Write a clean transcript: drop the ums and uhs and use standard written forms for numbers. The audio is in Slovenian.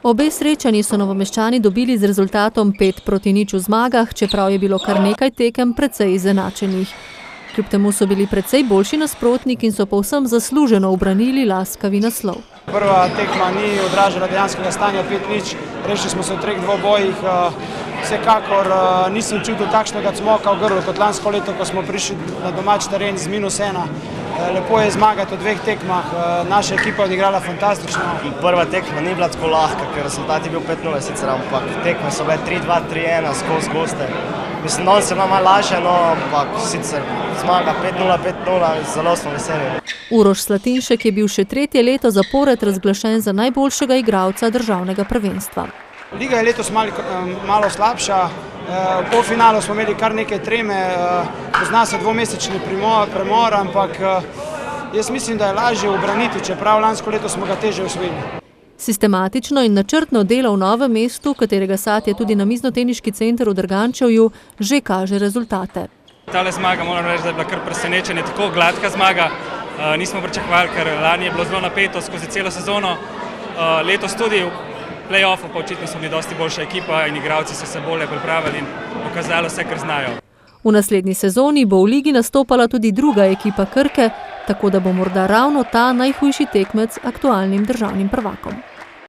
Obe srečanji so Novomeščani dobili z rezultatom 5-0 v zmagah, čeprav je bilo kar nekaj tekem precej izenačenih. Kljub temu so bili precej boljši nasprotnik in so povsem zasluženo ubranili laskavi naslov. Prva tekma ni odražala dejanskega stanja 5-0, rešili smo se v 3 dvobojih. Vsekakor nisem čutil takšnega cmoka v grlu kot lansko leto, ko smo prišli na domač teren z -1. Lepo je zmagati v 2 tekmah, naša ekipa je odigrala fantastično. Prva tekma ni bila tako lahka, ker rezultat je bil 5-0 sicer, ampak tekme so bile 3-2, 3-1, skozi goste. Mislim, danes se ima malo lažje, no, ampak sicer zmaga 5-0, 5-0, zelo smo veseli. Uroš Slatinšek je bil še 3. leto zapored razglašen za najboljšega igralca državnega prvenstva. Liga je letos malo slabša, v polfinalu smo imeli kar nekaj treme, pozna se 2-mesečni premor, ampak jaz mislim, da je lažje ubraniti, čeprav lansko leto smo ga težje osvojili. Sistematično in načrtno delo v Novem mestu, katerega sad je tudi namiznoteniški center v Drgančevju, že kaže rezultate. Tale zmaga, moram reči, da je bila kar presenečenje, tako gladka zmaga. Nismo pričakovali, ker lani je bilo zelo napeto skozi celo sezono. Letos tudi v play-offu pa očitno smo bili dosti boljša ekipa in igralci so se bolje pripravili in pokazali vse, kar znajo. V naslednji sezoni bo v ligi nastopala tudi druga ekipa Krke, tako da bo morda ravno ta najhujši tekmec aktualnim državnim prvakom.